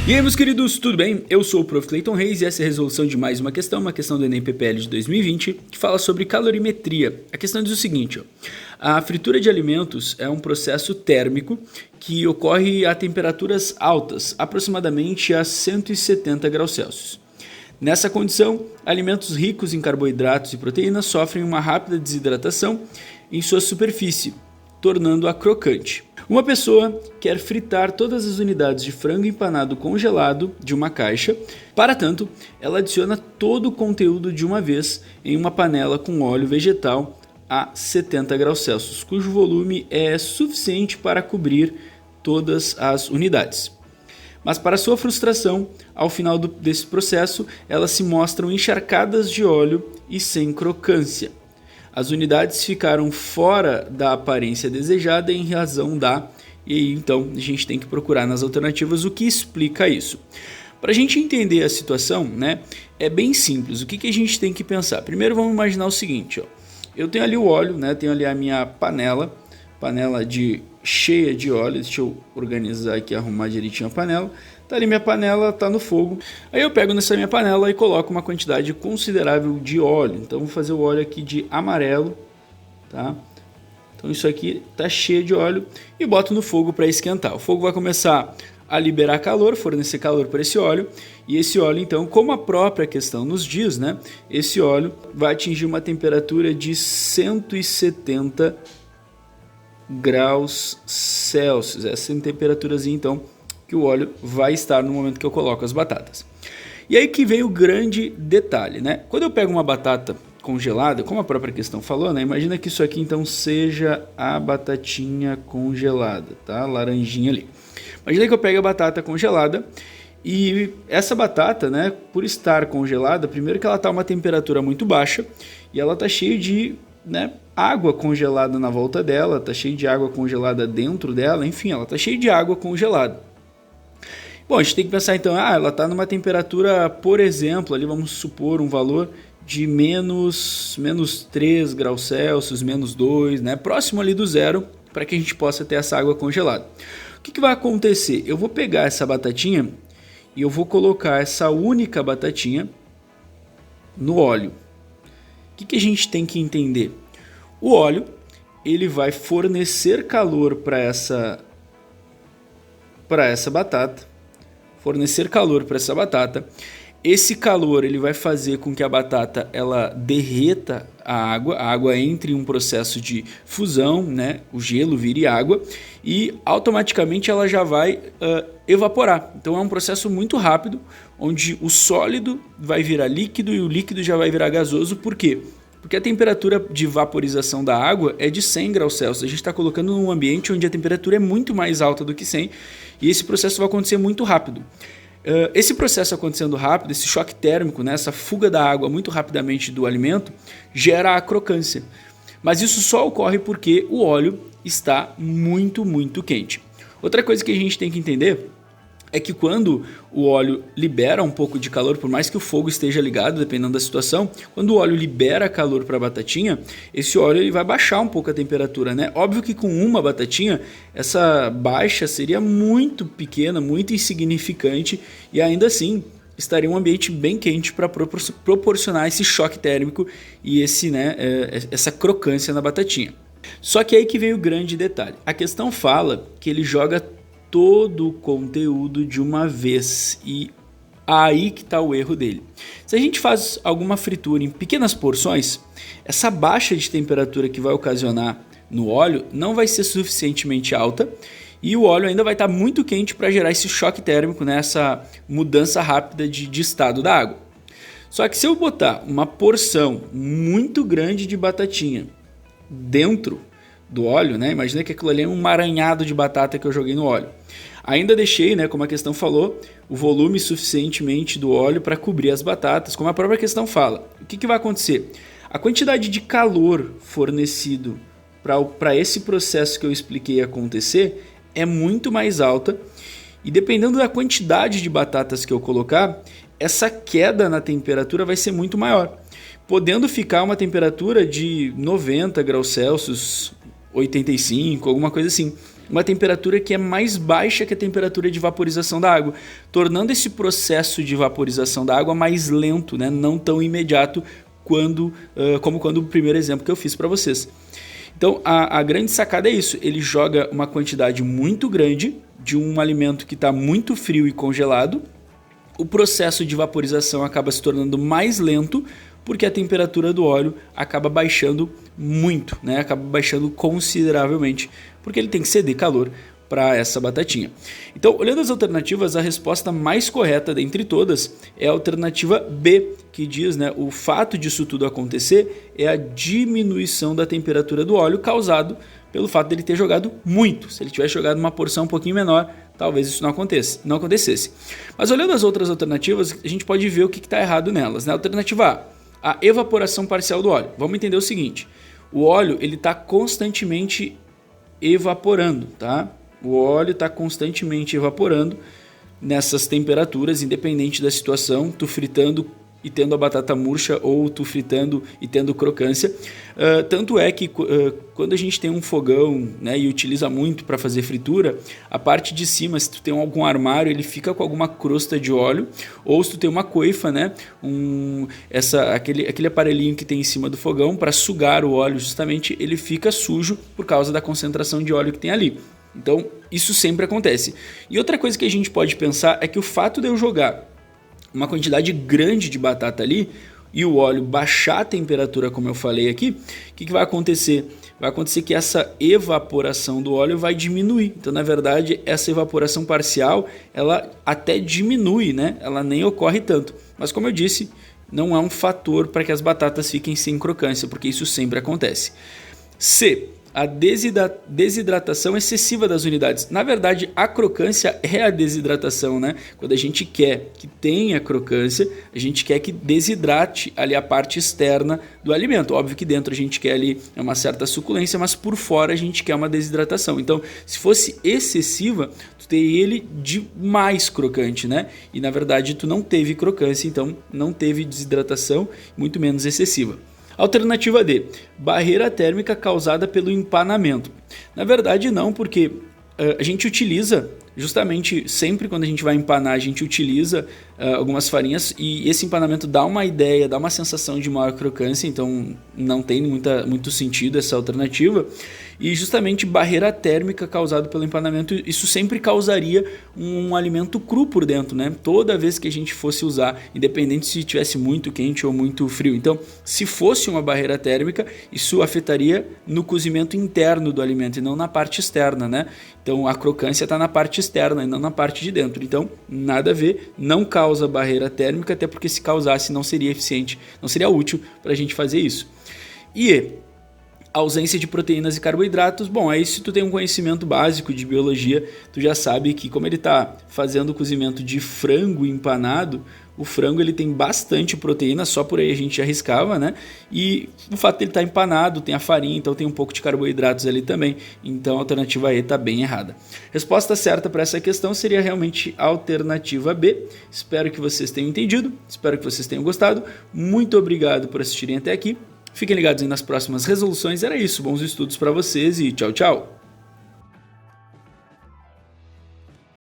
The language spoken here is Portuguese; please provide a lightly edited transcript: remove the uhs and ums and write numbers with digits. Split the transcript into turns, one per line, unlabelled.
E aí, meus queridos, tudo bem? Eu sou o Prof. Clayton Reis e essa é a resolução de mais uma questão do Enem PPL de 2020, que fala sobre calorimetria. A questão diz o seguinte, ó, a fritura de alimentos é um processo térmico que ocorre a temperaturas altas, aproximadamente a 170 graus Celsius. Nessa condição, alimentos ricos em carboidratos e proteínas sofrem uma rápida desidratação em sua superfície, tornando-a crocante. Uma pessoa quer fritar todas as unidades de frango empanado congelado de uma caixa. Para tanto, ela adiciona todo o conteúdo de uma vez em uma panela com óleo vegetal a 70 graus Celsius, cujo volume é suficiente para cobrir todas as unidades. Mas para sua frustração, ao final desse processo, elas se mostram encharcadas de óleo e sem crocância. As unidades ficaram fora da aparência desejada em razão da... E aí, então, a gente tem que procurar nas alternativas o que explica isso. Para a gente entender a situação, né, é bem simples. O que a gente tem que pensar? Primeiro, vamos imaginar o seguinte. Ó. Eu tenho ali o óleo, né, tenho ali a minha panela cheia de óleo. Deixa eu organizar aqui, arrumar direitinho a panela. Tá ali minha panela, tá no fogo. Aí eu pego nessa minha panela e coloco uma quantidade considerável de óleo. Então vou fazer o óleo aqui de amarelo, tá? Então isso aqui tá cheio de óleo e boto no fogo para esquentar. O fogo vai começar a liberar calor, fornecer calor para esse óleo. E esse óleo, então, como a própria questão nos diz, né? Esse óleo vai atingir uma temperatura de 170 graus Celsius. Essa é a temperaturazinha, então, que o óleo vai estar no momento que eu coloco as batatas. E aí que vem o grande detalhe, né? Quando eu pego uma batata congelada, como a própria questão falou, né? Imagina que isso aqui então seja a batatinha congelada, tá? Laranjinha ali. Imagina que eu pego a batata congelada e essa batata, né, por estar congelada, primeiro que ela tá a uma temperatura muito baixa e ela tá cheia de, né, água congelada na volta dela, tá cheia de água congelada dentro dela, enfim, ela tá cheia de água congelada. Bom, a gente tem que pensar então, ela está numa temperatura, por exemplo, ali vamos supor um valor de menos 3 graus Celsius, menos 2, né? Próximo ali do zero, para que a gente possa ter essa água congelada. O que vai acontecer? Eu vou pegar essa batatinha e eu vou colocar essa única batatinha no óleo. O que a gente tem que entender? O óleo, ele vai fornecer calor para essa batata. Fornecer calor para essa batata. Esse calor ele vai fazer com que a batata ela derreta a água entre em um processo de fusão, né? O gelo vire água e automaticamente ela já vai evaporar. Então é um processo muito rápido, onde o sólido vai virar líquido e o líquido já vai virar gasoso. Por quê? Porque a temperatura de vaporização da água é de 100 graus Celsius. A gente está colocando num ambiente onde a temperatura é muito mais alta do que 100 e esse processo vai acontecer muito rápido. Esse processo acontecendo rápido, esse choque térmico, né, essa fuga da água muito rapidamente do alimento, gera a crocância. Mas isso só ocorre porque o óleo está muito, muito quente. Outra coisa que a gente tem que entender é que quando o óleo libera um pouco de calor, por mais que o fogo esteja ligado, dependendo da situação, quando o óleo libera calor para a batatinha, esse óleo ele vai baixar um pouco a temperatura, né? Óbvio que com uma batatinha, essa baixa seria muito pequena, muito insignificante e ainda assim estaria um ambiente bem quente para proporcionar esse choque térmico e essa crocância na batatinha. Só que aí que vem o grande detalhe. A questão fala que ele joga todo o conteúdo de uma vez e aí que está o erro dele. Se a gente faz alguma fritura em pequenas porções, essa baixa de temperatura que vai ocasionar no óleo não vai ser suficientemente alta e o óleo ainda vai estar muito quente para gerar esse choque térmico, né? Essa mudança rápida de estado da água. Só que se eu botar uma porção muito grande de batatinha dentro do óleo, né? Imagina que aquilo ali é um emaranhado de batata que eu joguei no óleo. Ainda deixei, né, como a questão falou, o volume suficientemente do óleo para cobrir as batatas, como a própria questão fala. O que vai acontecer? A quantidade de calor fornecido para esse processo que eu expliquei acontecer é muito mais alta e dependendo da quantidade de batatas que eu colocar, essa queda na temperatura vai ser muito maior, podendo ficar uma temperatura de 90 graus Celsius, 85, alguma coisa assim. uma temperatura que é mais baixa que a temperatura de vaporização da água, tornando esse processo de vaporização da água mais lento, né? Não tão imediato como quando o primeiro exemplo que eu fiz para vocês. Então a grande sacada é isso, ele joga uma quantidade muito grande de um alimento que está muito frio e congelado, o processo de vaporização acaba se tornando mais lento, porque a temperatura do óleo acaba baixando muito, né? Acaba baixando consideravelmente, porque ele tem que ceder calor para essa batatinha. Então, olhando as alternativas, a resposta mais correta dentre todas é a alternativa B, que diz, né, o fato disso tudo acontecer é a diminuição da temperatura do óleo causado pelo fato dele ter jogado muito. Se ele tivesse jogado uma porção um pouquinho menor, talvez isso não acontecesse. Mas olhando as outras alternativas, a gente pode ver o que está errado nelas, né? Alternativa A, a evaporação parcial do óleo. Vamos entender o seguinte, o óleo está constantemente evaporando, tá? O óleo está constantemente evaporando nessas temperaturas, independente da situação, tu fritando e tendo a batata murcha ou tu fritando e tendo crocância. Tanto é que quando a gente tem um fogão, né, e utiliza muito para fazer fritura, a parte de cima, se tu tem algum armário, ele fica com alguma crosta de óleo, ou se tu tem uma coifa, né, aquele aparelhinho que tem em cima do fogão para sugar o óleo, justamente ele fica sujo por causa da concentração de óleo que tem ali. Então isso sempre acontece. E outra coisa que a gente pode pensar é que o fato de eu jogar uma quantidade grande de batata ali e o óleo baixar a temperatura, como eu falei aqui, o que vai acontecer? Vai acontecer que essa evaporação do óleo vai diminuir. Então, na verdade, essa evaporação parcial, ela até diminui, né? Ela nem ocorre tanto. Mas, como eu disse, não é um fator para que as batatas fiquem sem crocância, porque isso sempre acontece. C, a desidratação excessiva das unidades. Na verdade, a crocância é a desidratação, né? Quando a gente quer que tenha crocância, a gente quer que desidrate ali a parte externa do alimento. Óbvio que dentro a gente quer ali uma certa suculência, mas por fora a gente quer uma desidratação. Então, se fosse excessiva, tu teria ele demais crocante, né? E na verdade tu não teve crocância, então não teve desidratação, muito menos excessiva. Alternativa D, barreira térmica causada pelo empanamento. Na verdade não, porque a gente utiliza, justamente sempre quando a gente vai empanar, a gente utiliza algumas farinhas e esse empanamento dá uma ideia, dá uma sensação de maior crocância, então não tem muito sentido essa alternativa. E justamente barreira térmica causada pelo empanamento, isso sempre causaria um alimento cru por dentro, né? Toda vez que a gente fosse usar, independente se estivesse muito quente ou muito frio. Então, se fosse uma barreira térmica, isso afetaria no cozimento interno do alimento e não na parte externa, né? Então, a crocância está na parte externa e não na parte de dentro. Então, nada a ver, não causa barreira térmica, até porque se causasse não seria eficiente, não seria útil para a gente fazer isso. E ausência de proteínas e carboidratos. Bom, aí se tu tem um conhecimento básico de biologia, tu já sabe que como ele está fazendo o cozimento de frango empanado, o frango ele tem bastante proteína, só por aí a gente arriscava, né? E o fato de ele estar empanado, tem a farinha, então tem um pouco de carboidratos ali também. Então a alternativa E está bem errada. Resposta certa para essa questão seria realmente a alternativa B. Espero que vocês tenham entendido, espero que vocês tenham gostado. Muito obrigado por assistirem até aqui. Fiquem ligados aí nas próximas resoluções. Era isso, bons estudos para vocês e tchau, tchau!